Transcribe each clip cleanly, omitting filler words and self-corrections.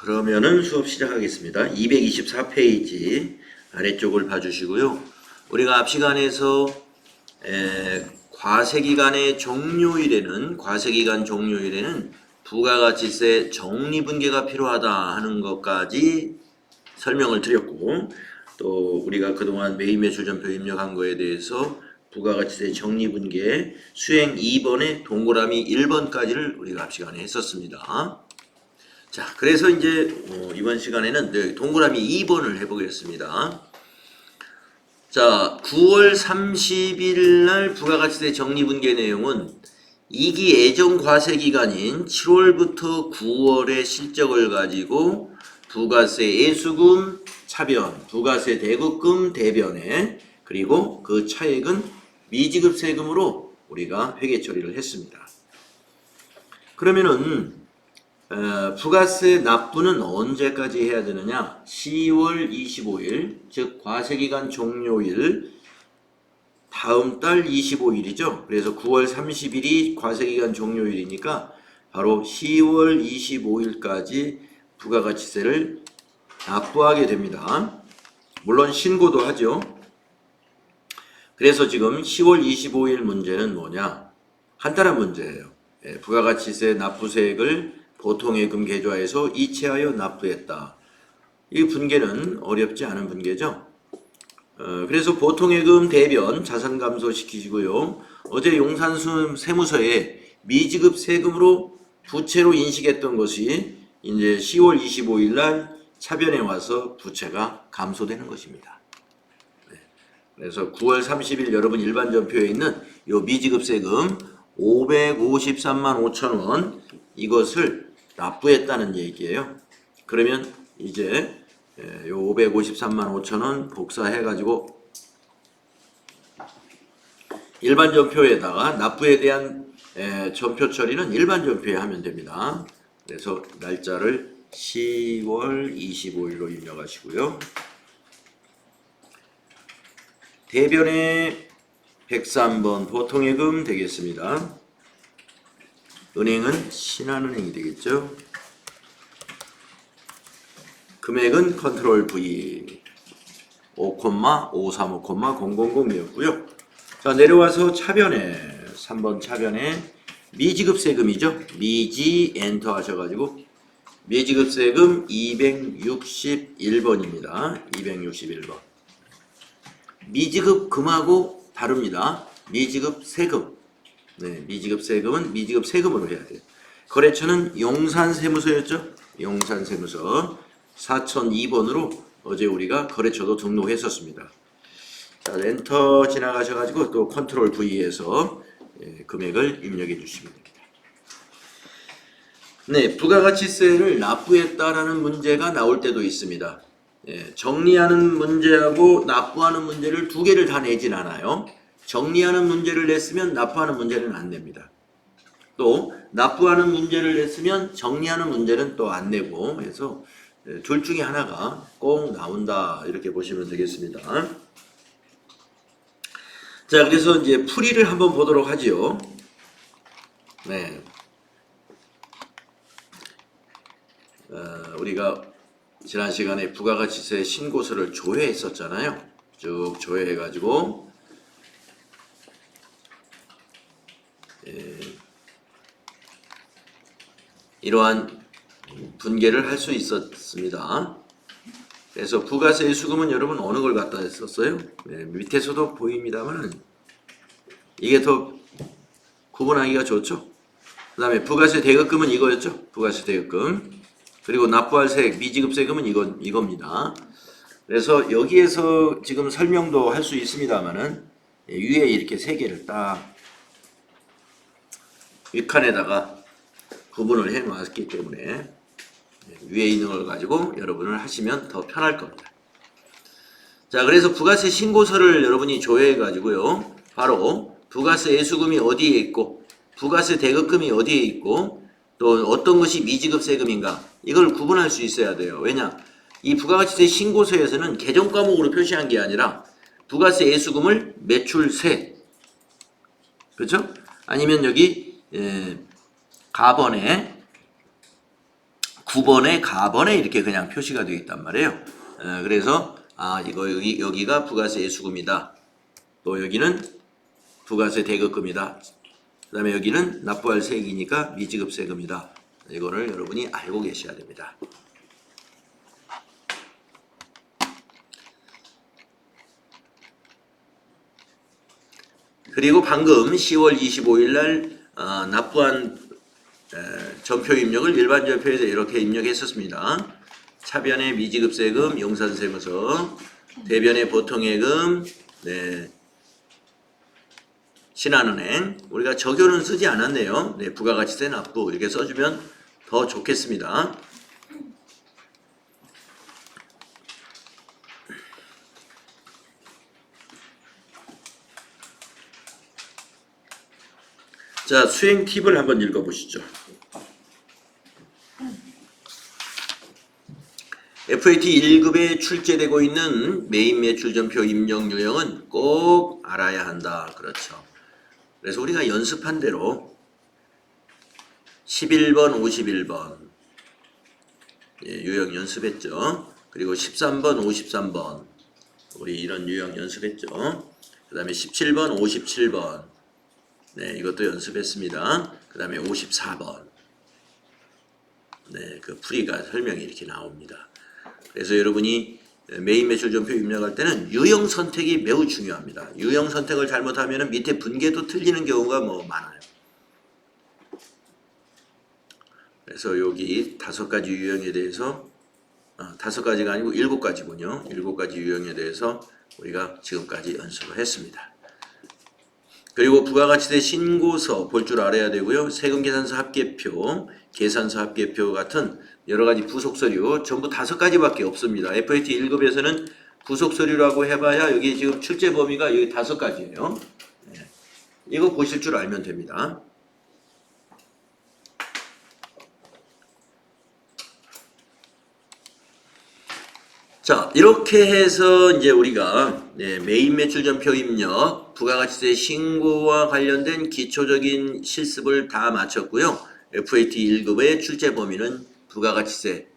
그러면은 수업 시작하겠습니다. 224페이지 아래쪽을 봐주시고요. 우리가 앞 시간에서 과세기간의 과세기간 종료일에는 부가가치세 정리분계가 필요하다 하는 것까지 설명을 드렸고, 또 우리가 그동안 매입매출전표 입력한 거에 대해서 부가가치세 정리분계 수행 2번에 동그라미 1번까지를 우리가 앞 시간에 했었습니다. 자, 그래서 이제 이번 시간에는 동그라미 2번을 해보겠습니다. 자, 9월 30일 날 부가가치세 정리분계 내용은 2기 예정 과세기간인 7월부터 9월의 실적을 가지고 부가세 예수금 차변, 부가세 대급금 대변에, 그리고 그 차액은 미지급 세금으로 우리가 회계 처리를 했습니다. 그러면은 부가세 납부는 언제까지 해야 되느냐? 10월 25일, 즉 과세기간 종료일 다음 달 25일이죠. 그래서 9월 30일이 과세기간 종료일이니까 바로 10월 25일까지 부가가치세를 납부하게 됩니다. 물론 신고도 하죠. 그래서 지금 10월 25일 문제는 뭐냐? 간단한 문제예요. 부가가치세 납부세액을 보통예금 계좌에서 이체하여 납부했다. 이 분계는 어렵지 않은 분계죠. 그래서 보통예금 대변 자산 감소시키시고요. 어제 용산 세무서에 미지급 세금으로 부채로 인식했던 것이 이제 10월 25일 날 차변에 와서 부채가 감소되는 것입니다. 그래서 9월 30일 여러분 일반전표에 있는 이 미지급 세금 553만 5천 원 이것을 납부했다는 얘기예요. 그러면 이제 요 553만 5천 원 복사해가지고 일반 전표에다가 납부에 대한 전표 처리는 일반 전표에 하면 됩니다. 그래서 날짜를 10월 25일로 입력하시고요. 대변에 103번 보통예금 되겠습니다. 은행은 신한은행이 되겠죠. 금액은 컨트롤 V 5,535,000이었고요. 자, 내려와서 차변에 3번 차변에 미지급 세금이죠. 미지 엔터 하셔가지고 미지급 세금 261번입니다. 261번. 미지급 금하고 다릅니다. 미지급 세금. 네, 미지급 세금은 미지급 세금으로 해야 돼요. 거래처는 용산세무서였죠. 용산세무서 4002번으로 어제 우리가 거래처도 등록했었습니다. 자, 엔터 지나가셔가지고 또 컨트롤 V에서 금액을 입력해 주시면 됩니다. 네, 부가가치세를 납부했다라는 문제가 나올 때도 있습니다. 정리하는 문제하고 납부하는 문제를 두 개를 다 내진 않아요. 정리하는 문제를 냈으면 납부하는 문제는 안 냅니다. 또 납부하는 문제를 냈으면 정리하는 문제는 또 안 내고 해서 둘 중에 하나가 꼭 나온다 이렇게 보시면 되겠습니다. 자, 그래서 이제 풀이를 한번 보도록 하지요. 네, 우리가 지난 시간에 부가가치세 신고서를 조회했었잖아요. 쭉 조회해가지고 이러한 분계를 할 수 있었습니다. 그래서 부가세 수금은 여러분 어느 걸 갖다 했었어요? 네, 밑에서도 보입니다만 이게 더 구분하기가 좋죠. 그 다음에 부가세 대급금은 이거였죠. 부가세 대급금. 그리고 납부할 세액 미지급 세금은 이겁니다. 그래서 여기에서 지금 설명도 할 수 있습니다만은 위에 이렇게 세 개를 딱 윗칸에다가 구분을 해 놨기 때문에 위에 있는 걸 가지고 여러분을 하시면 더 편할 겁니다. 자, 그래서 부가세 신고서를 여러분이 조회해 가지고요. 바로 부가세 예수금이 어디에 있고 부가세 대급금이 어디에 있고 또 어떤 것이 미지급 세금인가 이걸 구분할 수 있어야 돼요. 왜냐? 이 부가가치세 신고서에서는 계정 과목으로 표시한 게 아니라 부가세 예수금을 매출세, 그렇죠? 아니면 여기 가번에 9번에 가번에 이렇게 그냥 표시가 되어 있단 말이에요. 그래서 이거 여기가 부가세 예수금이다. 또 여기는 부가세 대급금이다. 그 다음에 여기는 납부할 세액이니까 미지급 세금이다. 이거를 여러분이 알고 계셔야 됩니다. 그리고 방금 10월 25일 날 납부한 전표 입력을 일반 전표에서 이렇게 입력했었습니다. 차변의 미지급세금, 용산세무서, 대변의 보통예금, 네, 신한은행. 우리가 적요는 쓰지 않았네요. 네, 부가가치세 납부 이렇게 써주면 더 좋겠습니다. 자, 수행 팁을 한번 읽어보시죠. FAT 1급에 출제되고 있는 메인 매출전표 입력 유형은 꼭 알아야 한다. 그렇죠. 그래서 우리가 연습한 대로 11번, 51번 유형 연습했죠. 그리고 13번, 53번 우리 이런 유형 연습했죠. 그 다음에 17번, 57번 네, 이것도 연습했습니다. 그 다음에 54번 네, 그 풀이가 설명이 이렇게 나옵니다. 그래서 여러분이 메인 매출전표 입력할 때는 유형 선택이 매우 중요합니다. 유형 선택을 잘못하면 밑에 분계도 틀리는 경우가 많아요. 그래서 여기 5가지 유형에 대해서 5가지가 아니고 7가지군요. 7가지 유형에 대해서 우리가 지금까지 연습을 했습니다. 그리고 부가가치세 신고서 볼 줄 알아야 되고요. 세금계산서 합계표, 계산서 합계표 같은 여러가지 부속서류 전부 5가지밖에 없습니다. FAT 1급에서는 부속서류라고 해봐야 여기 지금 출제 범위가 여기 5가지예요. 네. 이거 보실 줄 알면 됩니다. 자, 이렇게 해서 이제 우리가 메인 매출전표 입력, 부가가치세 신고와 관련된 기초적인 실습을 다 마쳤고요. FAT 1급의 출제 범위는 부가가치세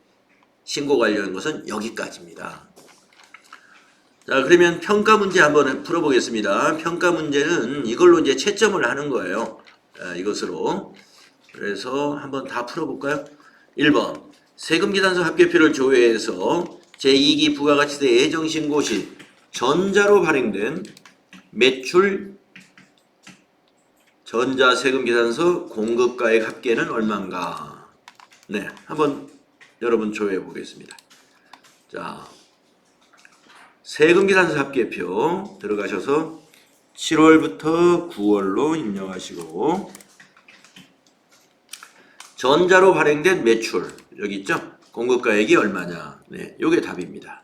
신고 관련 것은 여기까지입니다. 자, 그러면 평가 문제 한번 풀어보겠습니다. 평가 문제는 이걸로 이제 채점을 하는 거예요. 이것으로. 그래서 한번 다 풀어볼까요? 1번. 세금계산서 합계표를 조회해서 제2기 부가가치세 예정신고 시 전자로 발행된 매출 전자세금계산서 공급가액 합계는 얼마인가? 네, 한번 여러분 조회해 보겠습니다. 자, 세금계산서 합계표 들어가셔서 7월부터 9월로 입력하시고 전자로 발행된 매출 여기 있죠? 공급가액이 얼마냐? 네, 요게 답입니다.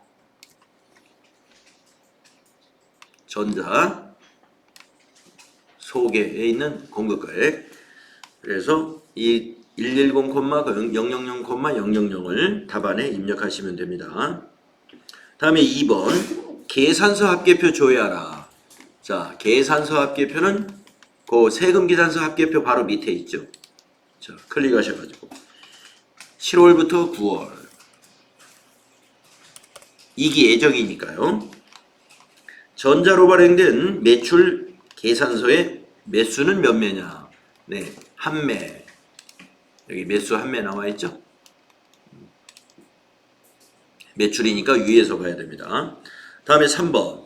전자 소개에 있는 공급가액. 그래서 이 110,000,000을 답안에 입력하시면 됩니다. 다음에 2번 계산서 합계표 조회하라. 자, 계산서 합계표는 그 세금계산서 합계표 바로 밑에 있죠. 자, 클릭하셔가지고 7월부터 9월 2기 예정이니까요. 전자로 발행된 매출 계산서의 매수는 몇 매냐? 네, 한 매. 여기 매수 한 매 나와 있죠? 매출이니까 위에서 봐야 됩니다. 다음에 3번.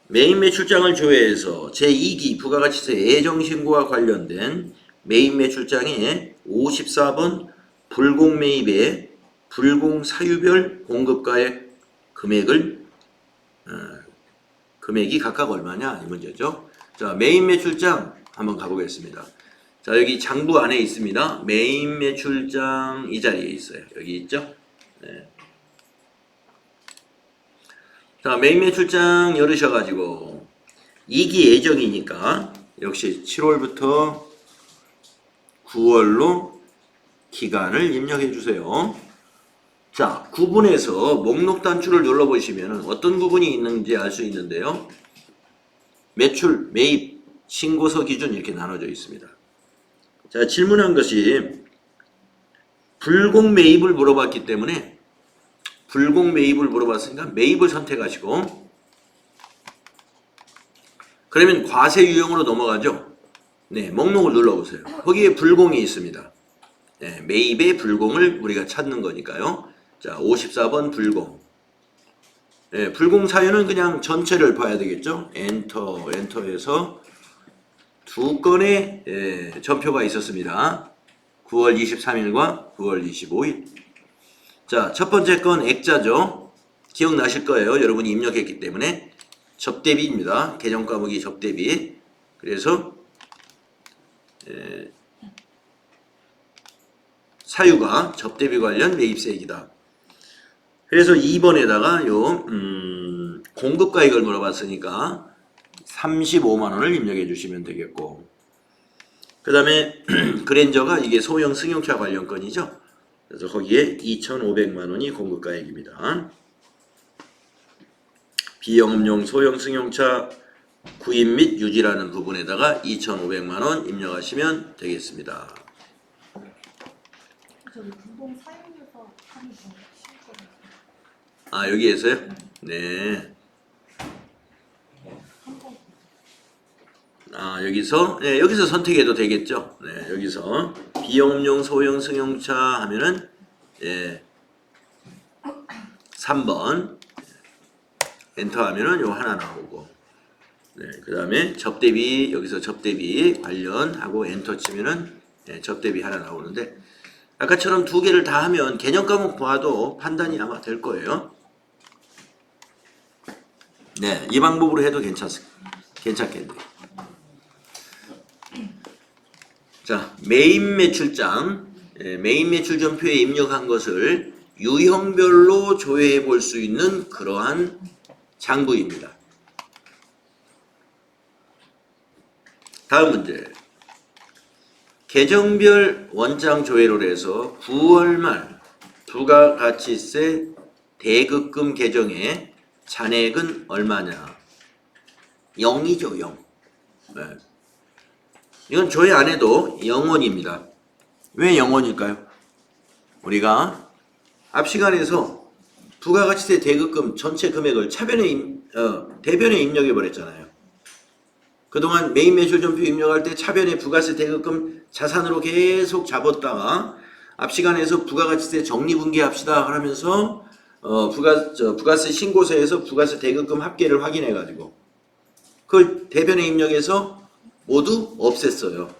메인 매출장을 조회해서 제2기 부가가치세 예정신고와 관련된 메인 매출장에 54번 불공매입의 불공사유별 공급가액 금액이 각각 얼마냐 이 문제죠. 자, 메인 매출장 한번 가보겠습니다. 자, 여기 장부 안에 있습니다. 메인 매출장 이 자리에 있어요. 여기 있죠. 네. 자, 메인 매출장 열으셔가지고 2기 예정이니까 역시 7월부터 9월로 기간을 입력해 주세요. 자, 구분해서 목록 단추를 눌러보시면 어떤 부분이 있는지 알 수 있는데요. 매출, 매입, 신고서 기준 이렇게 나눠져 있습니다. 자, 질문한 것이 불공 매입을 물어봤기 때문에 불공 매입을 물어봤으니까 매입을 선택하시고 그러면 과세 유형으로 넘어가죠. 네, 목록을 눌러보세요. 거기에 불공이 있습니다. 네, 매입의 불공을 우리가 찾는 거니까요. 자, 54번 불공. 네, 불공 사유는 그냥 전체를 봐야 되겠죠. 엔터에서 두 건의 전표가 있었습니다. 9월 23일과 9월 25일. 자, 첫 번째 건 액자죠. 기억나실 거예요. 여러분이 입력했기 때문에. 접대비입니다. 개정 과목이 접대비. 그래서 사유가 접대비 관련 매입세액이다. 그래서 2번에다가 공급가액을 물어봤으니까 35만 원을 입력해 주시면 되겠고, 그 다음에 그랜저가 이게 소형 승용차 관련 건이죠. 그래서 거기에 2,500만 원이 공급가액입니다. 비영업용 소형 승용차 구입 및 유지라는 부분에다가 2,500만 원 입력하시면 되겠습니다. 저기 불공 사용료서 하면 더 쉬울 것 같아요. 아, 여기에서요? 네. 아, 여기서 선택해도 되겠죠? 네, 여기서 비영업용 소형 승용차 하면은 3번 엔터 하면은 요 하나 나오고, 네, 그 다음에 접대비, 여기서 접대비 관련하고 엔터 치면은 접대비 하나 나오는데, 아까처럼 두 개를 다 하면 개념 과목 봐도 판단이 아마 될 거예요. 네, 이 방법으로 해도 괜찮겠네요. 자, 메인 매출장, 메인 매출 전표에 입력한 것을 유형별로 조회해 볼 수 있는 그러한 장부입니다. 다음 문제. 계정별 원장 조회로 해서 9월 말 부가가치세 대급금 계정의 잔액은 얼마냐? 0이죠, 0. 네. 이건 조회 안 해도 0원입니다. 왜 0원일까요? 우리가 앞 시간에서 부가가치세 대급금 전체 금액을 대변에 입력해 버렸잖아요. 그동안 메인 매출 전표 입력할 때 차변에 부가세 대급금 자산으로 계속 잡았다가 앞 시간에서 부가가치세 정리분기합시다 하면서 부가세 신고서에서 부가세 대급금 합계를 확인해 가지고 그걸 대변에 입력해서 모두 없앴어요.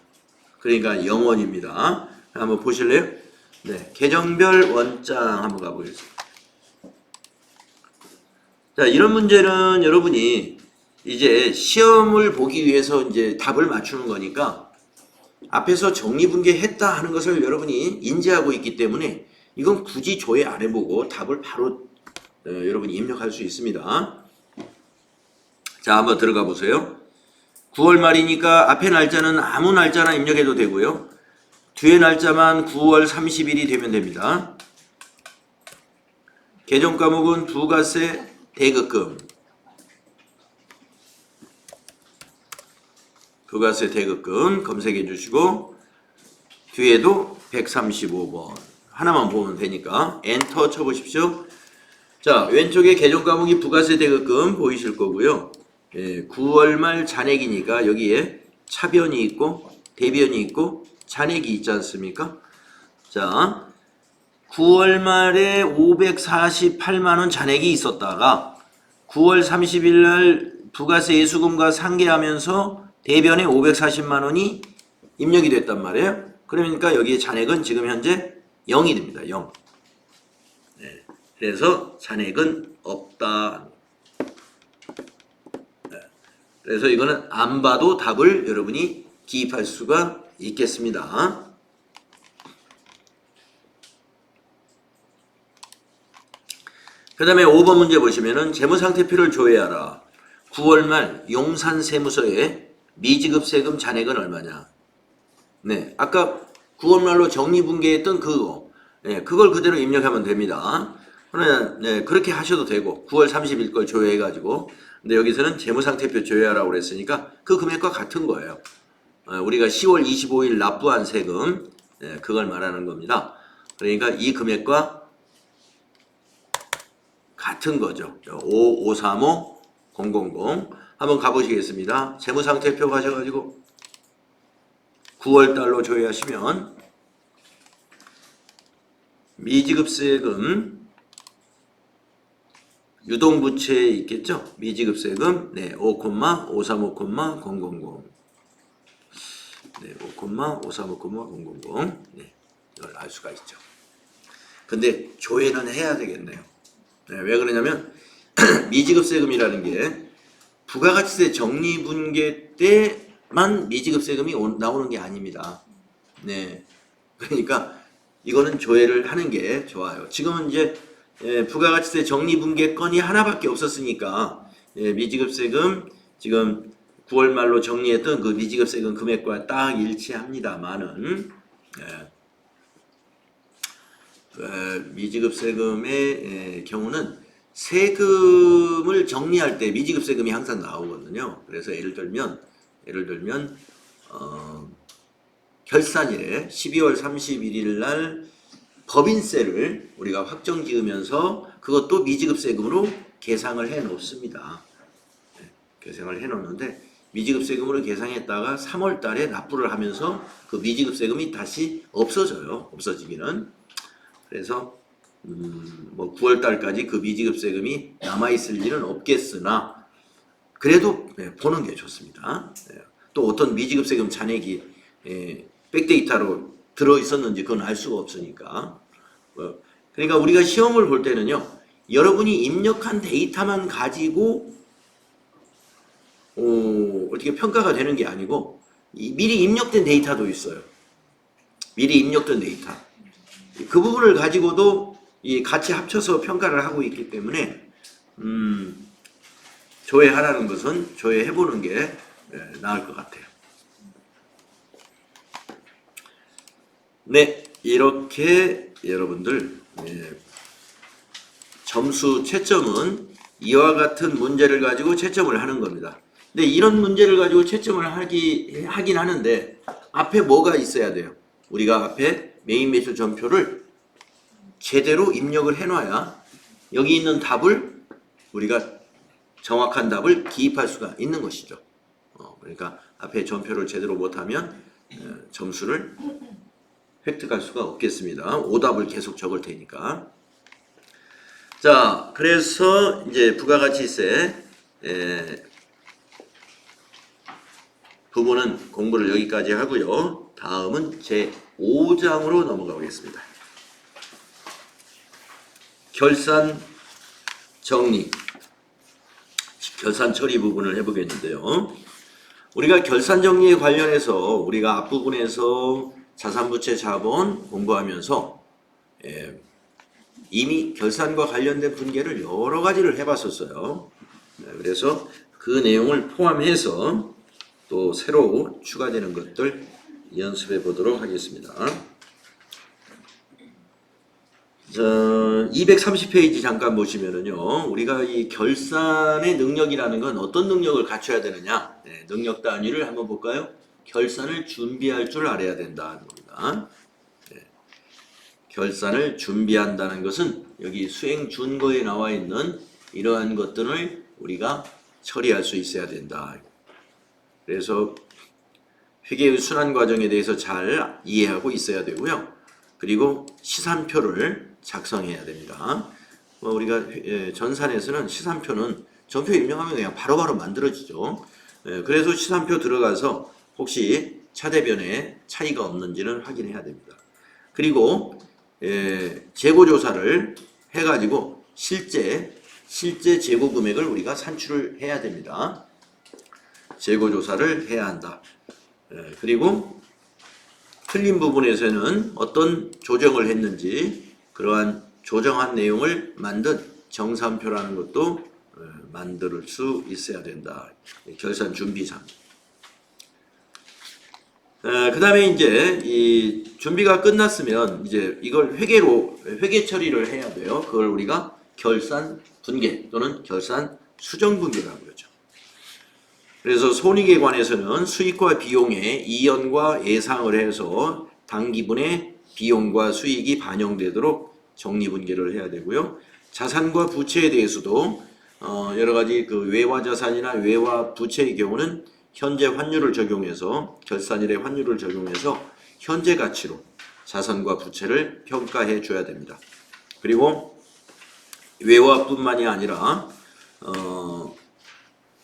그러니까 0원입니다. 한번 보실래요? 네, 계정별 원장 한번 가보겠습니다. 자, 이런 문제는 여러분이 이제 시험을 보기 위해서 이제 답을 맞추는 거니까 앞에서 정리분계했다 하는 것을 여러분이 인지하고 있기 때문에 이건 굳이 조회 안 해보고 답을 바로 여러분이 입력할 수 있습니다. 자, 한번 들어가 보세요. 9월 말이니까 앞에 날짜는 아무 날짜나 입력해도 되고요. 뒤에 날짜만 9월 30일이 되면 됩니다. 계정 과목은 부가세 대급금. 부가세 대급금 검색해 주시고 뒤에도 135번 하나만 보면 되니까 엔터 쳐보십시오. 자, 왼쪽에 계정 과목이 부가세 대급금 보이실 거고요. 9월 말 잔액이니까 여기에 차변이 있고 대변이 있고 잔액이 있지 않습니까? 자, 9월 말에 548만원 잔액이 있었다가 9월 30일 날 부가세 예수금과 상계하면서 대변에 540만원이 입력이 됐단 말이에요. 그러니까 여기에 잔액은 지금 현재 0이 됩니다. 0. 네, 그래서 잔액은 없다. 네, 그래서 이거는 안 봐도 답을 여러분이 기입할 수가 있겠습니다. 그 다음에 5번 문제 보시면은 재무상태표를 조회하라. 9월 말 용산세무서에 미지급 세금 잔액은 얼마냐? 네, 아까 9월 말로 정리분계했던 그거, 네, 그걸 그대로 입력하면 됩니다. 그러나 네, 그렇게 하셔도 되고 9월 30일 걸 조회해가지고, 근데 여기서는 재무상태표 조회하라고 그랬으니까 그 금액과 같은 거예요. 우리가 10월 25일 납부한 세금, 네, 그걸 말하는 겁니다. 그러니까 이 금액과 같은 거죠. 5535 000 한번 가보시겠습니다. 재무상태표 가셔가지고 9월달로 조회하시면 미지급세금 유동부채에 있겠죠? 미지급세금 네, 5,535,000 네, 5,535,000 네, 이걸 알 수가 있죠. 근데 조회는 해야 되겠네요. 네, 왜 그러냐면 미지급세금이라는 게 부가가치세 적립분계 때만 미지급세금이 나오는 게 아닙니다. 네, 그러니까 이거는 조회를 하는 게 좋아요. 지금은 이제 부가가치세 적립분계 건이 하나밖에 없었으니까 미지급세금 지금 9월 말로 정리했던 그 미지급세금 금액과 딱 일치합니다만은 미지급세금의 경우는 세금을 정리할 때 미지급세금이 항상 나오거든요. 그래서 예를 들면 결산일에 12월 31일 날 법인세를 우리가 확정 지으면서 그것도 미지급세금으로 계상을 해 놓습니다. 계상을 해 놓는데 미지급세금으로 계상했다가 3월 달에 납부를 하면서 그 미지급세금이 다시 없어져요. 없어지기는. 그래서 뭐 9월 달까지 그 미지급세금이 남아있을 일은 없겠으나 그래도 보는 게 좋습니다. 또 어떤 미지급세금 잔액이 백데이터로 들어있었는지 그건 알 수가 없으니까. 그러니까 우리가 시험을 볼 때는요. 여러분이 입력한 데이터만 가지고 어떻게 평가가 되는 게 아니고 미리 입력된 데이터도 있어요. 미리 입력된 데이터. 그 부분을 가지고도 같이 합쳐서 평가를 하고 있기 때문에 조회하라는 것은 조회해보는 게 나을 것 같아요. 네, 이렇게 여러분들 점수 채점은 이와 같은 문제를 가지고 채점을 하는 겁니다. 근데 이런 문제를 가지고 채점을 하긴 하는데 앞에 뭐가 있어야 돼요? 우리가 앞에 메인 매출 전표를 제대로 입력을 해놔야 여기 있는 답을 우리가 정확한 답을 기입할 수가 있는 것이죠. 그러니까 앞에 전표를 제대로 못하면 점수를 획득할 수가 없겠습니다. 오답을 계속 적을 테니까. 자, 그래서 이제 부가가치세 부분은 공부를 여기까지 하고요. 다음은 제 5장으로 넘어가겠습니다. 결산 정리, 결산 처리 부분을 해보겠는데요. 우리가 결산 정리에 관련해서 우리가 앞부분에서 자산부채 자본 공부하면서 이미 결산과 관련된 분계를 여러 가지를 해봤었어요. 그래서 그 내용을 포함해서 또 새로 추가되는 것들 연습해 보도록 하겠습니다. 자, 230페이지 잠깐 보시면은요, 우리가 이 결산의 능력이라는 건 어떤 능력을 갖춰야 되느냐? 능력 단위를 한번 볼까요? 결산을 준비할 줄 알아야 된다는 겁니다. 결산을 준비한다는 것은 여기 수행 준거에 나와 있는 이러한 것들을 우리가 처리할 수 있어야 된다. 그래서 회계의 순환 과정에 대해서 잘 이해하고 있어야 되고요. 그리고 시산표를 작성해야 됩니다. 우리가 전산에서는 시산표는 전표 입력하면 그냥 바로바로 만들어지죠. 그래서 시산표 들어가서 혹시 차대변에 차이가 없는지는 확인해야 됩니다. 그리고 재고조사를 해가지고 실제 재고 금액을 우리가 산출을 해야 됩니다. 재고조사를 해야 한다. 그리고 틀린 부분에서는 어떤 조정을 했는지 그러한 조정한 내용을 만든 정산표라는 것도 만들 수 있어야 된다. 결산 준비상. 그 다음에 이제 이 준비가 끝났으면 이제 이걸 회계 처리를 해야 돼요. 그걸 우리가 결산 분계 또는 결산 수정 분계라고 그러죠. 그래서 손익에 관해서는 수익과 비용의 이연과 예상을 해서 당기분의 비용과 수익이 반영되도록 정리분계를 해야 되고요. 자산과 부채에 대해서도 여러 가지 그 외화 자산이나 외화 부채의 경우는 현재 환율을 적용해서 결산일의 환율을 적용해서 현재 가치로 자산과 부채를 평가해 줘야 됩니다. 그리고 외화뿐만이 아니라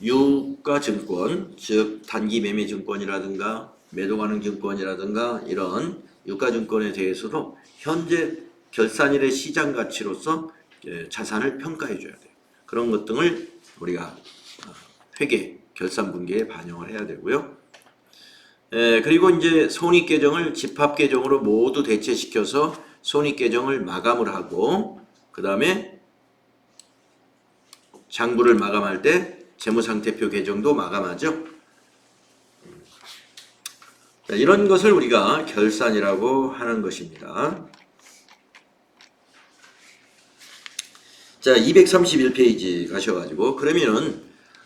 유가증권, 즉 단기 매매 증권이라든가 매도가능 증권이라든가 이런 유가증권에 대해서도 현재 결산일의 시장 가치로서 자산을 평가해 줘야 돼요. 그런 것 등을 우리가 회계, 결산 분계에 반영을 해야 되고요. 그리고 이제 손익계정을 집합계정으로 모두 대체시켜서 손익계정을 마감을 하고 그 다음에 장부를 마감할 때 재무상태표 계정도 마감하죠. 자, 이런 것을 우리가 결산이라고 하는 것입니다. 자, 231페이지 가셔가지고 그러면은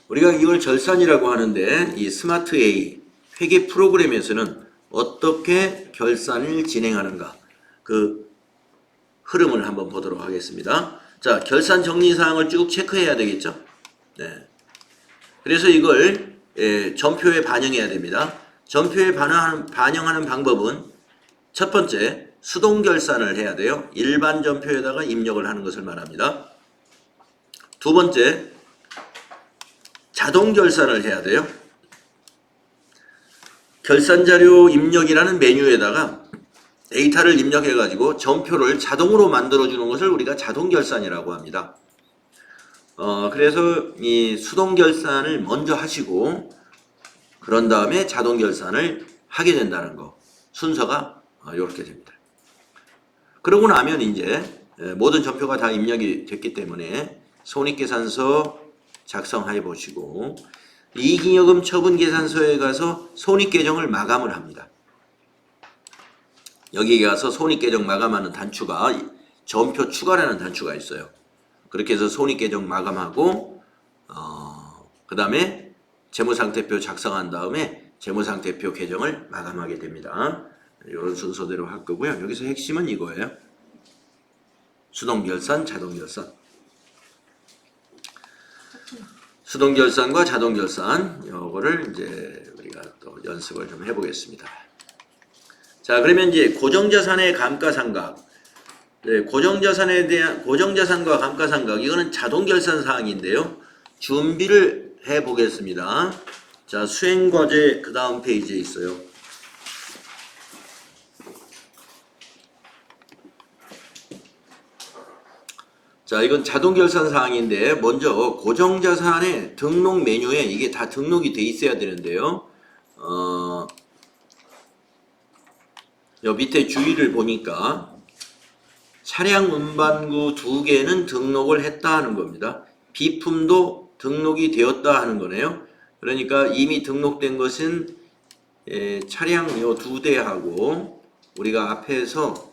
우리가 이걸 결산이라고 하는데 이 스마트 A 회계 프로그램에서는 어떻게 결산을 진행하는가 그 흐름을 한번 보도록 하겠습니다. 자, 결산 정리사항을 쭉 체크해야 되겠죠. 네. 그래서 이걸 전표에 반영해야 됩니다. 전표에 반영하는 방법은 첫 번째 수동 결산을 해야 돼요. 일반 전표에다가 입력을 하는 것을 말합니다. 두 번째 자동 결산을 해야 돼요. 결산자료 입력이라는 메뉴에다가 데이터를 입력해 가지고 전표를 자동으로 만들어 주는 것을 우리가 자동 결산이라고 합니다. 그래서 이 수동 결산을 먼저 하시고 그런 다음에 자동 결산을 하게 된다는 거 순서가 이렇게 됩니다. 그러고 나면 이제 모든 전표가 다 입력이 됐기 때문에 손익계산서 작성해 보시고 이익잉여금 처분계산서에 가서 손익계정을 마감을 합니다. 여기 가서 손익계정 마감하는 단추가 전표 추가라는 단추가 있어요. 그렇게 해서 손익계정 마감하고 그 다음에 재무상태표 작성한 다음에 재무상태표 계정을 마감하게 됩니다. 이런 순서대로 할 거고요. 여기서 핵심은 이거예요. 수동결산, 자동결산. 수동결산과 자동결산 요거를 이제 우리가 또 연습을 좀 해보겠습니다. 자, 그러면 이제 고정자산의 감가상각. 네, 고정자산에 대한 고정자산과 감가상각 이거는 자동결산 사항인데요. 준비를 해보겠습니다. 자, 수행과제 그 다음 페이지에 있어요. 자, 이건 자동결산 사항인데 먼저 고정자산의 등록 메뉴에 이게 다 등록이 돼 있어야 되는데요. 요 밑에 주의를 보니까 차량 운반구 2개는 등록을 했다 하는 겁니다. 비품도 등록이 되었다 하는 거네요. 그러니까 이미 등록된 것은 차량 요 2대하고 우리가 앞에서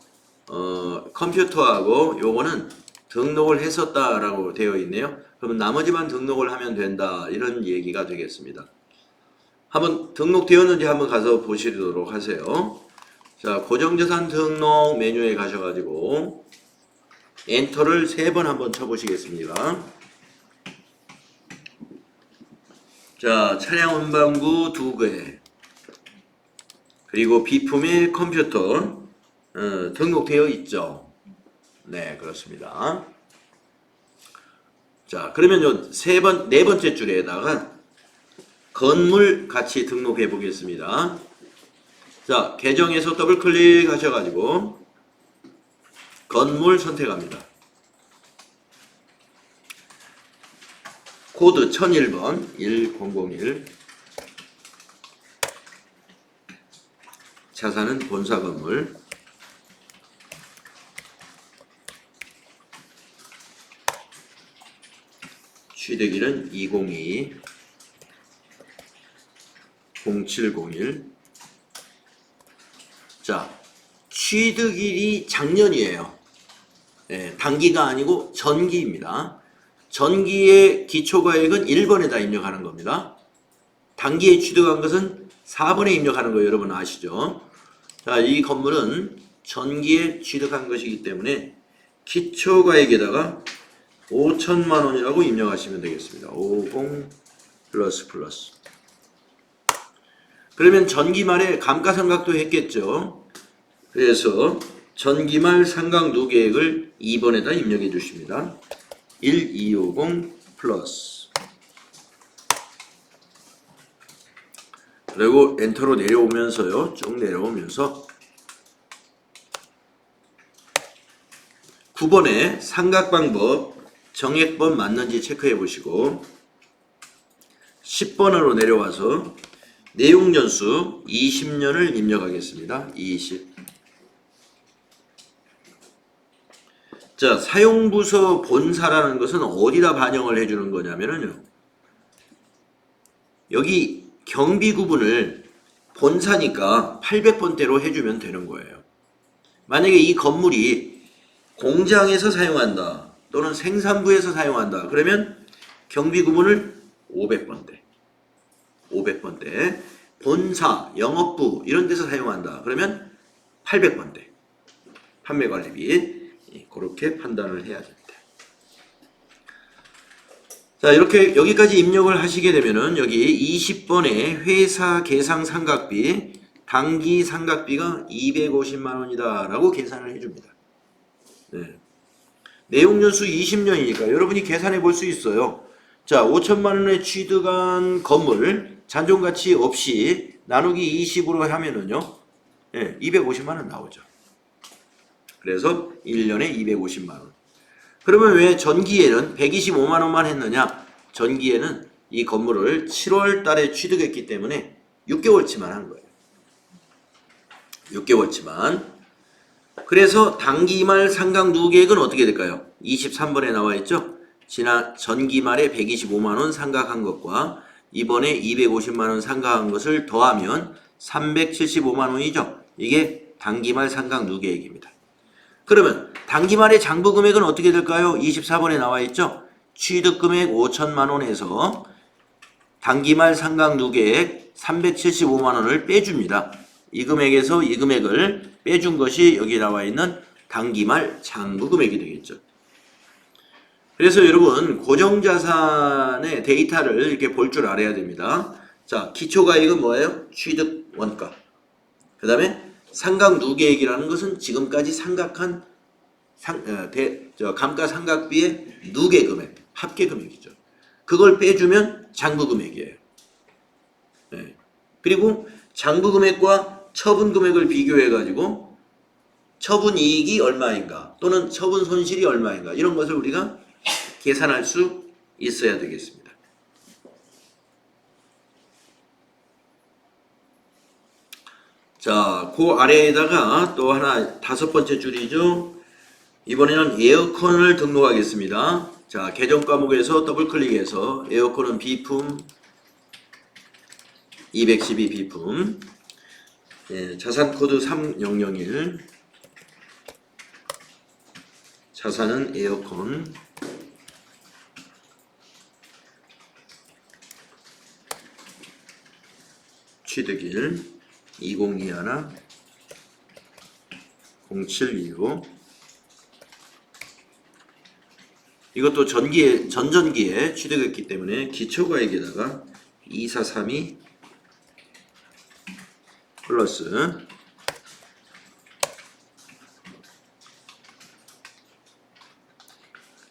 컴퓨터하고 요거는 등록을 했었다라고 되어 있네요. 그러면 나머지만 등록을 하면 된다 이런 얘기가 되겠습니다. 한번 등록되었는지 한번 가서 보시도록 하세요. 자, 고정자산 등록 메뉴에 가셔가지고 엔터를 3번 한번 쳐보시겠습니다. 자, 차량 운반구 2개 그리고 비품의 컴퓨터 등록되어 있죠. 네, 그렇습니다. 자, 그러면 요 네 번째 줄에다가 건물 같이 등록해 보겠습니다. 자, 계정에서 더블 클릭하셔가지고 건물 선택합니다. 코드 1001번 1001 자산은 본사 건물 취득일은 2022 0701 자, 취득일이 작년이에요. 네, 단기가 아니고 전기입니다. 전기의 기초가액은 1번에다 입력하는 겁니다. 단기에 취득한 것은 4번에 입력하는 거 여러분 아시죠? 자, 이 건물은 전기에 취득한 것이기 때문에 기초가액에다가 5천만 원이라고 입력하시면 되겠습니다. 50 플러스. 그러면 전기말에 감가상각도 했겠죠. 그래서 전기말 상각 누계액을 2번에다 입력해 주십니다. 1250 플러스. 그리고 엔터로 내려오면서요. 쭉 내려오면서 9번에 삼각방법 정액법 맞는지 체크해 보시고 10번으로 내려와서 내용연수 20년을 입력하겠습니다. 20. 자, 사용부서 본사라는 것은 어디다 반영을 해주는 거냐면요. 여기 경비 구분을 본사니까 800번대로 해주면 되는 거예요. 만약에 이 건물이 공장에서 사용한다 또는 생산부에서 사용한다 그러면 경비 구분을 500번대 본사, 영업부 이런 데서 사용한다 그러면 800번대 판매관리비 그렇게 판단을 해야 됩니다. 자, 이렇게 여기까지 입력을 하시게 되면은 여기 20번에 회사 계상 상각비, 당기 상각비가 250만 원이다 라고 계산을 해줍니다. 네. 내용연수 20년이니까 여러분이 계산해 볼 수 있어요. 자, 5천만 원에 취득한 건물 잔존가치 없이 나누기 20으로 하면은요, 네, 250만 원 나오죠. 그래서 1년에 250만 원. 그러면 왜 전기에는 125만 원만 했느냐? 전기에는 이 건물을 7월 달에 취득했기 때문에 6개월치만 한 거예요. 6개월치만. 그래서 당기말 상각 누계액은 어떻게 될까요? 23번에 나와 있죠? 지난 전기말에 125만 원 상각한 것과 이번에 250만 원 상각한 것을 더하면 375만 원이죠. 이게 당기말 상각 누계액입니다. 그러면 당기말의 장부 금액은 어떻게 될까요? 24번에 나와 있죠? 취득금액 5천만 원에서 당기말 상각 누계액 375만 원을 빼줍니다. 이 금액에서 이 금액을 빼준 것이 여기 나와 있는 당기말 장부 금액이 되겠죠. 그래서 여러분 고정자산의 데이터를 이렇게 볼 줄 알아야 됩니다. 자, 기초가액은 뭐예요? 취득 원가. 그 다음에 상각 누계액이라는 것은 지금까지 상각한 감가상각비의 누계금액, 합계금액이죠. 그걸 빼주면 장부금액이에요. 네. 그리고 장부금액과 처분금액을 비교해가지고 처분이익이 얼마인가 또는 처분손실이 얼마인가 이런 것을 우리가 계산할 수 있어야 되겠습니다. 자, 그 아래에다가 또 하나 5번째 줄이죠. 이번에는 에어컨을 등록하겠습니다. 자, 계정 과목에서 더블 클릭해서 에어컨은 비품 212 비품 자산 코드 3001 자산은 에어컨 취득일 2021 0725 이것도 전전기에 취득했기 때문에 기초가액에다가 2432 플러스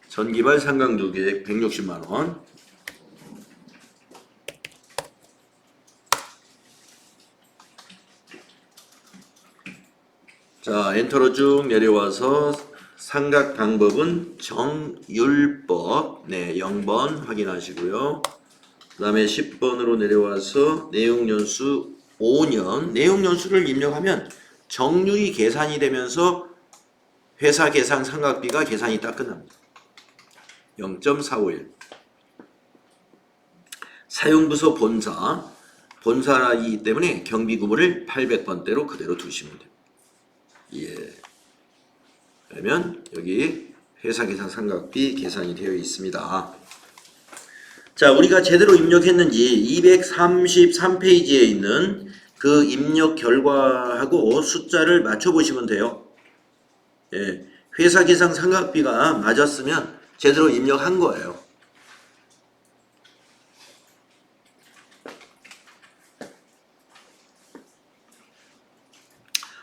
전기발 상각 누계액 160만 원. 자, 엔터로 쭉 내려와서 상각 방법은 정율법. 네, 0번 확인하시고요. 그 다음에 10번으로 내려와서 내용연수 5년. 내용연수를 입력하면 정률이 계산이 되면서 회사 계상 상각비가 계산이 딱 끝납니다. 0.451. 사용부서 본사이기 때문에 경비 구분을 800번대로 그대로 두시면 됩니다. 예. 그러면 여기 회사 계상 상각비 계산이 되어 있습니다. 자, 우리가 제대로 입력했는지 233페이지에 있는 그 입력 결과하고 숫자를 맞춰 보시면 돼요. 예, 회사 계상 삼각비가 맞았으면 제대로 입력한 거예요.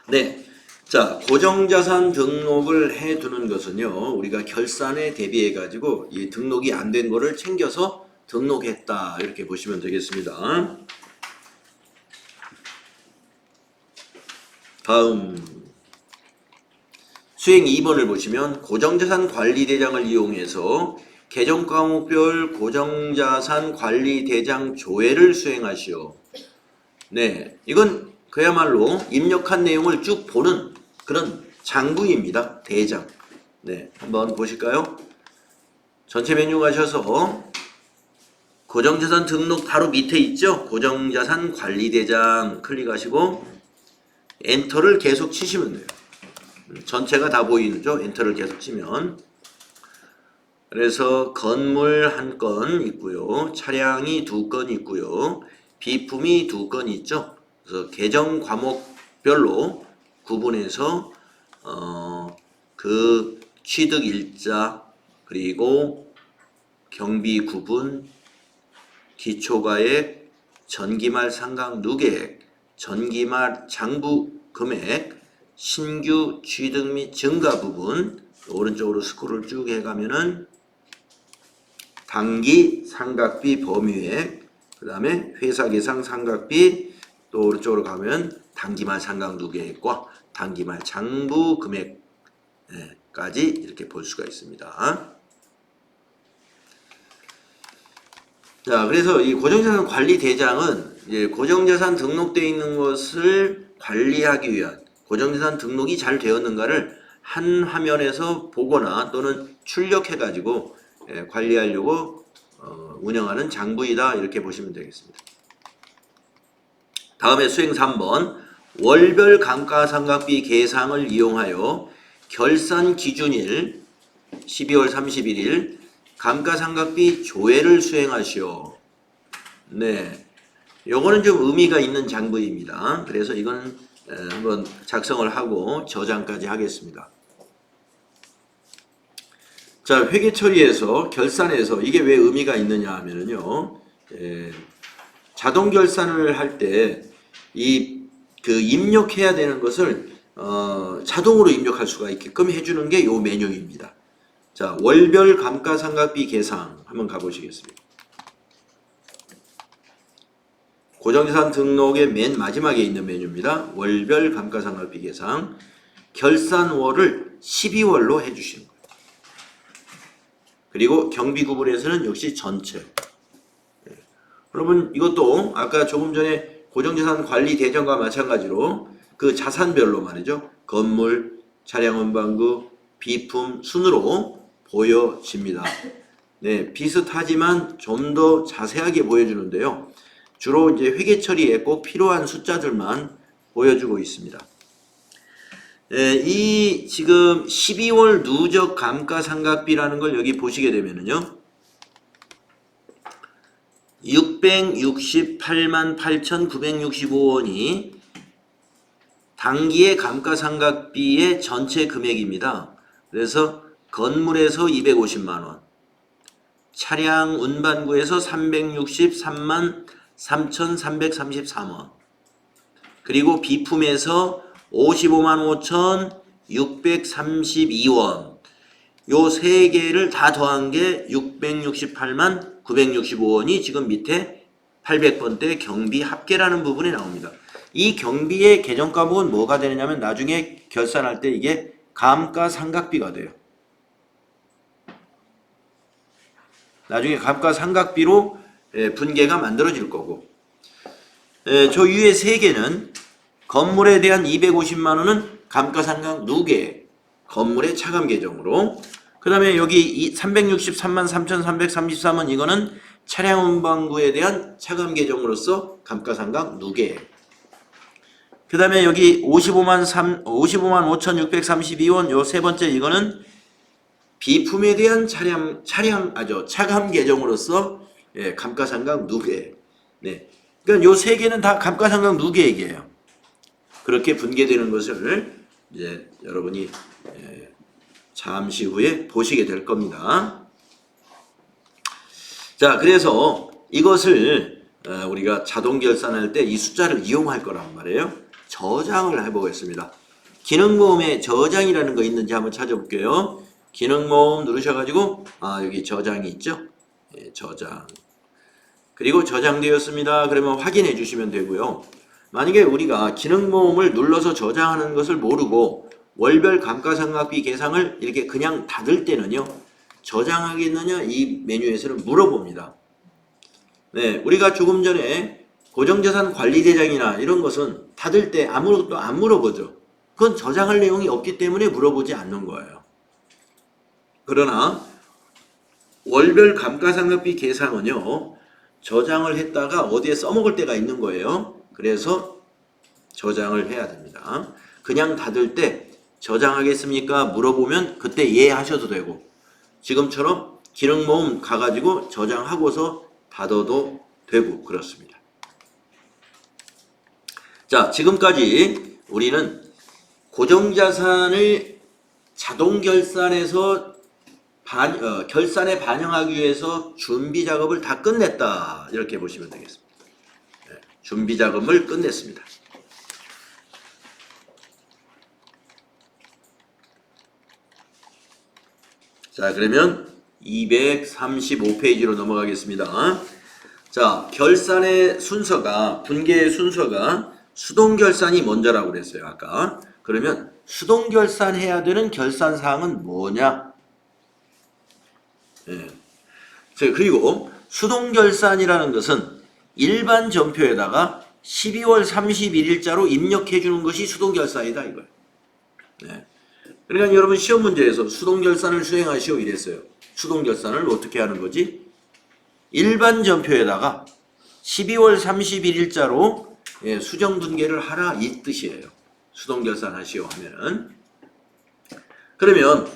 네. 자, 고정자산 등록을 해두는 것은요, 우리가 결산에 대비해 가지고 이 등록이 안 된 거를 챙겨서 등록했다, 이렇게 보시면 되겠습니다. 다음 수행 2번을 보시면 고정자산 관리대장을 이용해서 계정과목별 고정자산 관리대장 조회를 수행하시오. 네, 이건 그야말로 입력한 내용을 쭉 보는 그런 장부입니다. 대장. 네, 한번 보실까요? 전체 메뉴 가셔서 고정자산 등록 바로 밑에 있죠? 고정자산 관리대장 클릭하시고 엔터를 계속 치시면 돼요. 전체가 다 보이죠? 엔터를 계속 치면. 그래서 건물 1건 있고요. 차량이 2건 있고요. 비품이 2건 있죠? 그래서 계정 과목별로 구분해서 그 취득 일자 그리고 경비 구분, 기초가액, 전기말 상각 누계액, 전기말 장부 금액, 신규 취득 및 증가 부분 오른쪽으로 스크롤 쭉 해가면은 당기 상각비 범위액, 그 다음에 회사 계상 상각비, 또 오른쪽으로 가면 단기말 상각 누계액과 단기말 장부 금액까지 이렇게 볼 수가 있습니다. 자, 그래서 이 고정자산 관리 대장은 이제 고정자산 등록되어 있는 것을 관리하기 위한 고정자산 등록이 잘 되었는가를 한 화면에서 보거나 또는 출력해가지고 관리하려고 운영하는 장부이다, 이렇게 보시면 되겠습니다. 다음에 수행 3번 월별 감가상각비 계상을 이용하여 결산 기준일 12월 31일 감가상각비 조회를 수행하시오. 네, 요거는 좀 의미가 있는 장부입니다. 그래서 이건 한번 작성을 하고 저장까지 하겠습니다. 자, 회계 처리에서 결산에서 이게 왜 의미가 있느냐 하면은요, 자동 결산을 할 때 그 입력해야 되는 것을 자동으로 입력할 수가 있게끔 해주는 게 요 메뉴입니다. 자, 월별 감가상각비 계상 한번 가보시겠습니다. 고정자산 등록의 맨 마지막에 있는 메뉴입니다. 월별 감가상각비 계상 결산월을 12월로 해주시는 거예요. 그리고 경비 구분에서는 역시 전체. 그러면 이것도 아까 조금 전에 고정자산 관리 대장과 마찬가지로 그 자산별로 말이죠. 건물, 차량 운반구, 비품 순으로 보여집니다. 네, 비슷하지만 좀 더 자세하게 보여주는데요. 주로 이제 회계 처리에 꼭 필요한 숫자들만 보여주고 있습니다. 이 지금 12월 누적 감가상각비라는 걸 여기 보시게 되면은요. 668만 8,965원이 당기의 감가상각비의 전체 금액입니다. 그래서 건물에서 250만원, 차량 운반구에서 363만 3,333원, 그리고 비품에서 55만 5,632원, 요 세 개를 다 더한 게 668만 965원이 지금 밑에 800번대 경비 합계라는 부분에 나옵니다. 이 경비의 계정과목은 뭐가 되느냐면 나중에 결산할 때 이게 감가상각비가 돼요. 나중에 감가상각비로 분계가 만들어질 거고, 저 위에 세 개는 건물에 대한 250만원은 감가상각 누계 건물의 차감 계정으로, 그 다음에 여기 363만 3,333원 이거는 차량 운반구에 대한 차감 계정으로서 감가상각 누계, 그 다음에 여기 55만 5,632원 요 세 번째 이거는 비품에 대한 차감 계정으로서 감가상각 누계. 네. 그러니까 요 세 개는 다 감가상각 누계액이에요. 그렇게 분계되는 것을 이제 여러분이 잠시 후에 보시게 될 겁니다. 자, 그래서 이것을 우리가 자동 결산할 때 이 숫자를 이용할 거란 말이에요. 저장을 해보겠습니다. 기능모음에 저장이라는 거 있는지 한번 찾아볼게요. 기능모음 누르셔가지고 여기 저장이 있죠. 예, 저장. 그리고 저장되었습니다. 그러면 확인해 주시면 되고요. 만약에 우리가 기능모음을 눌러서 저장하는 것을 모르고 월별 감가상각비 계상을 이렇게 그냥 닫을 때는요, 저장하겠느냐 이 메뉴에서는 물어봅니다. 네, 우리가 조금 전에 고정자산 관리대장이나 이런 것은 닫을 때 아무것도 안 물어보죠. 그건 저장할 내용이 없기 때문에 물어보지 않는 거예요. 그러나 월별 감가상각비 계상은요, 저장을 했다가 어디에 써먹을 때가 있는 거예요. 그래서 저장을 해야 됩니다. 그냥 닫을 때 저장하겠습니까? 물어보면 그때 예 하셔도 되고, 지금처럼 기능모음 가가지고 저장하고서 닫아도 되고 그렇습니다. 자, 지금까지 우리는 고정자산을 자동결산에서 결산에 반영하기 위해서 준비 작업을 다 끝냈다, 이렇게 보시면 되겠습니다. 네, 준비 작업을 끝냈습니다. 자, 그러면 235페이지로 넘어가겠습니다. 자, 결산의 순서가, 분계의 순서가 수동결산이 먼저라고 그랬어요, 아까. 그러면 수동결산해야 되는 결산사항은 뭐냐? 예. 그리고 수동결산이라는 것은 일반 전표에다가 12월 31일자로 입력해 주는 것이 수동결산이다, 이거예요. 예. 그러니까 여러분 시험 문제에서 수동결산을 수행하시오 이랬어요. 수동결산을 어떻게 하는 거지? 일반 전표에다가 12월 31일자로 수정분계를 하라, 이 뜻이에요. 수동결산 하시오 하면은. 그러면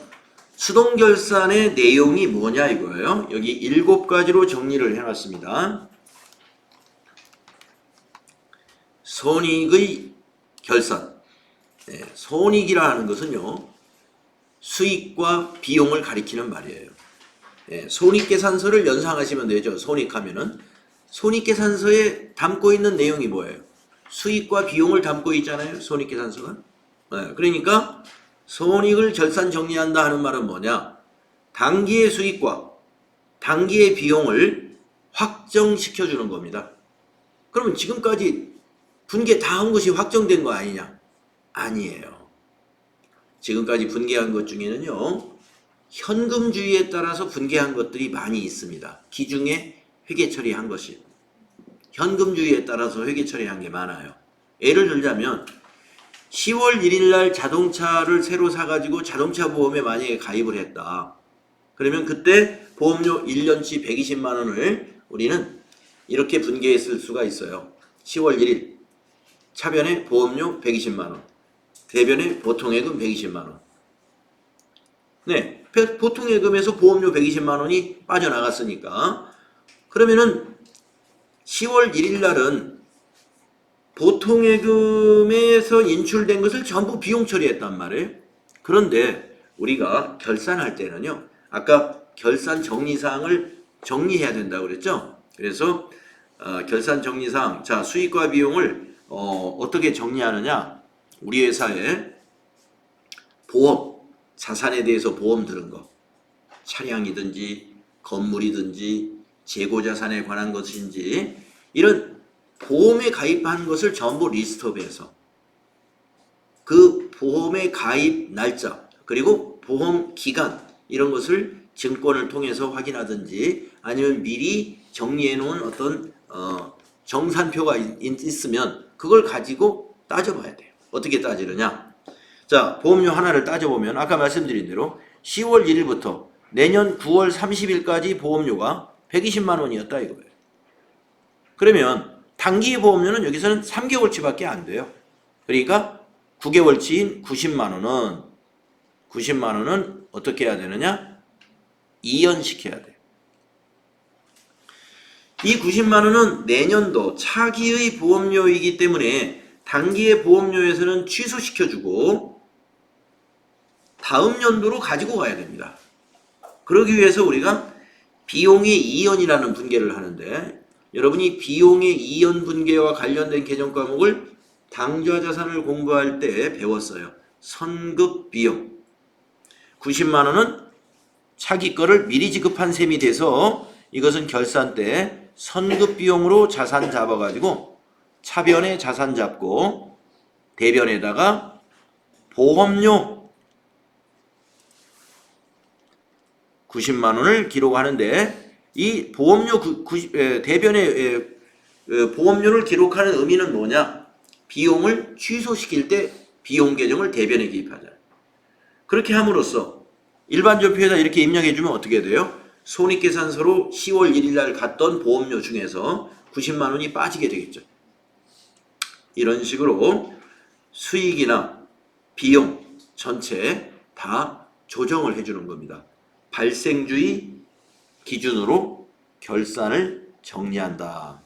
수동결산의 내용이 뭐냐 이거예요. 여기 7가지로 정리를 해놨습니다. 손익의 결산. 네, 손익이라 하는 것은요, 수익과 비용을 가리키는 말이에요. 네, 손익계산서를 연상하시면 되죠. 손익하면은 손익계산서에 담고 있는 내용이 뭐예요? 수익과 비용을 담고 있잖아요. 손익계산서가. 네, 그러니까 손익을 결산 정리한다 하는 말은 뭐냐? 당기의 수익과 당기의 비용을 확정시켜 주는 겁니다. 그러면 지금까지 분계 다 한 것이 확정된 거 아니냐? 아니에요. 지금까지 분계한 것 중에는요, 현금주의에 따라서 분계한 것들이 많이 있습니다. 기중에 회계 처리한 것이. 현금주의에 따라서 회계 처리한 게 많아요. 예를 들자면 10월 1일 날 자동차를 새로 사가지고 자동차 보험에 만약에 가입을 했다. 그러면 그때 보험료 1년치 120만 원을 우리는 이렇게 분계했을 수가 있어요. 10월 1일 차변에 보험료 120만 원, 대변에 보통예금 120만 원. 네, 보통예금에서 보험료 120만 원이 빠져나갔으니까, 그러면은 10월 1일 날은 보통예금에서 인출된 것을 전부 비용 처리했단 말이에요. 그런데 우리가 결산할 때는요, 아까 결산 정리사항을 정리해야 된다고 그랬죠. 그래서 결산 정리사항, 자, 수익과 비용을 어떻게 정리하느냐? 우리 회사에 보험, 자산에 대해서 보험 들은 거, 차량이든지 건물이든지 재고자산에 관한 것인지 이런 보험에 가입한 것을 전부 리스트업해서 그 보험의 가입 날짜 그리고 보험 기간 이런 것을 증권을 통해서 확인하든지 아니면 미리 정리해 놓은 어떤 정산표가 있으면 그걸 가지고 따져봐야 돼요. 어떻게 따지느냐? 자, 보험료 하나를 따져보면 아까 말씀드린 대로 10월 1일부터 내년 9월 30일까지 보험료가 120만 원이었다 이거예요. 그러면 단기 보험료는 여기서는 3개월치밖에 안 돼요. 그러니까 9개월치인 90만 원은 어떻게 해야 되느냐? 이연시켜야 돼요. 이 90만 원은 내년도 차기의 보험료이기 때문에 단기의 보험료에서는 취소시켜주고 다음 연도로 가지고 가야 됩니다. 그러기 위해서 우리가 비용의 이연이라는 분계를 하는데, 여러분이 비용의 이연 분계와 관련된 개정 과목을 당좌자산을 공부할 때 배웠어요. 선급 비용 90만 원은 차기 거를 미리 지급한 셈이 돼서 이것은 결산 때 선급 비용으로 자산 잡아가지고 차변에 자산 잡고 대변에다가 보험료 90만 원을 기록하는데, 이 보험료 대변에 보험료를 기록하는 의미는 뭐냐? 비용을 취소시킬 때 비용 계정을 대변에 기입하자. 그렇게 함으로써 일반 전표에다 이렇게 입력해주면 어떻게 돼요? 손익계산서로 10월 1일 날 갔던 보험료 중에서 90만 원이 빠지게 되겠죠. 이런 식으로 수익이나 비용 전체 다 조정을 해주는 겁니다. 발생주의 기준으로 결산을 정리한다.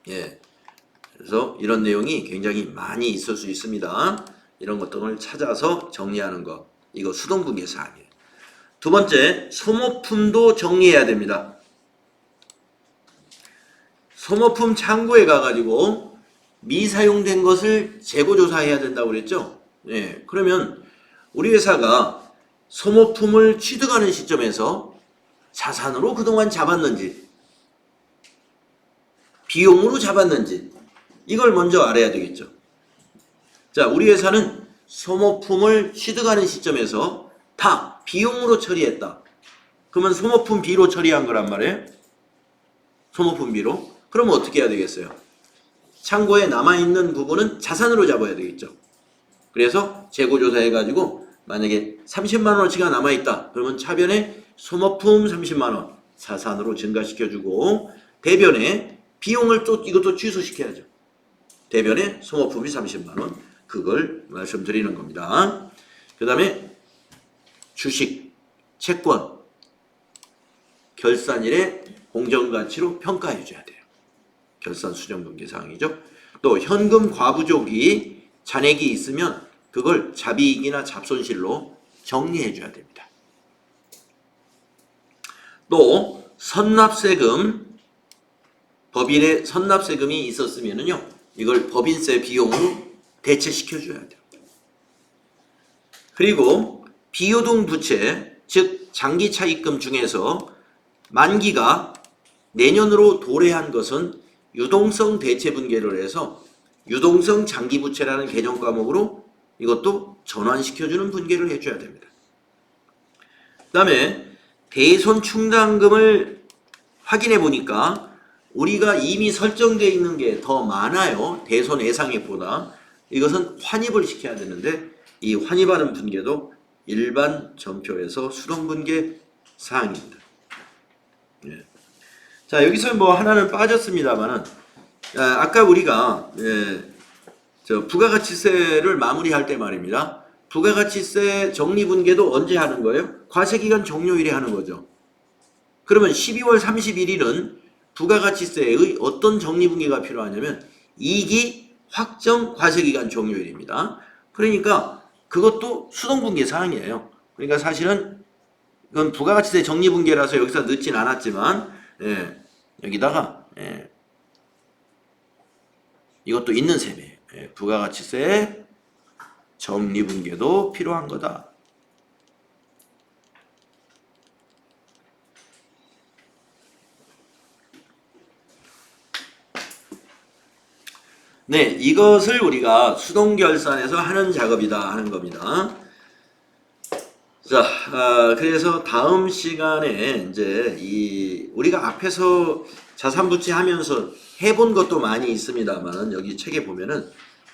예. 그래서 이런 내용이 굉장히 많이 있을 수 있습니다. 이런 것들을 찾아서 정리하는 것. 이거 수동분계 사항이에요. 두 번째, 소모품도 정리해야 됩니다. 소모품 창고에 가가지고 미사용된 것을 재고조사해야 된다고 그랬죠? 예. 그러면 우리 회사가 소모품을 취득하는 시점에서 자산으로 그동안 잡았는지, 비용으로 잡았는지, 이걸 먼저 알아야 되겠죠. 자, 우리 회사는 소모품을 취득하는 시점에서 다 비용으로 처리했다. 그러면 소모품 B로 처리한 거란 말이에요. 소모품 B로. 그러면 어떻게 해야 되겠어요? 창고에 남아있는 부분은 자산으로 잡아야 되겠죠. 그래서 재고조사해가지고 만약에 30만 원어치가 남아있다. 그러면 차변에 소모품 30만 원 자산으로 증가시켜주고, 대변에 비용을 또 이것도 취소시켜야죠. 대변에 소모품이 30만 원, 그걸 말씀드리는 겁니다. 그 다음에 주식, 채권, 결산일에 공정가치로 평가해줘야 돼요. 결산 수정분계 사항이죠. 또 현금 과부족이 잔액이 있으면 그걸 잡이익이나 잡손실로 정리해줘야 됩니다. 또 선납세금, 법인에 선납세금이 있었으면요, 이걸 법인세 비용으로 대체시켜줘야 돼요. 그리고 비유동 부채, 즉 장기차입금 중에서 만기가 내년으로 도래한 것은 유동성 대체분계를 해서 유동성 장기부채라는 개정 과목으로 이것도 전환시켜주는 분계를 해줘야 됩니다. 그 다음에 대손 충당금을 확인해 보니까 우리가 이미 설정되어 있는 게 더 많아요. 대손 예상액보다. 이것은 환입을 시켜야 되는데, 이 환입하는 분계도 일반 전표에서 수동분계 사항입니다. 예. 자, 여기서 뭐 하나는 빠졌습니다만은, 아까 우리가 부가가치세를 마무리할 때 말입니다. 부가가치세 정리분계도 언제 하는 거예요? 과세기간 종료일에 하는 거죠. 그러면 12월 31일은 부가가치세의 어떤 정리분계가 필요하냐면 2기 확정 과세기간 종료일입니다. 그러니까 그것도 수동분계 사항이에요. 그러니까 사실은 이건 부가가치세 정리분계라서 여기서 넣진 않았지만, 여기다가 이것도 있는 셈이에요. 부가가치세 정리분계도 필요한 거다. 네, 이것을 우리가 수동결산에서 하는 작업이다 하는 겁니다. 자, 그래서 다음 시간에 이제 우리가 앞에서 자산부채 하면서 해본 것도 많이 있습니다만, 여기 책에 보면은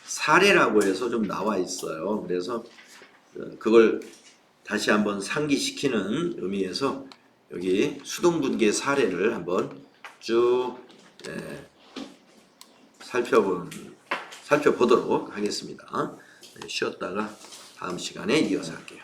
사례라고 해서 좀 나와 있어요. 그래서 그걸 다시 한번 상기시키는 의미에서 여기 수동분계 사례를 한번 쭉 살펴보도록 하겠습니다. 쉬었다가 다음 시간에 이어서 할게요.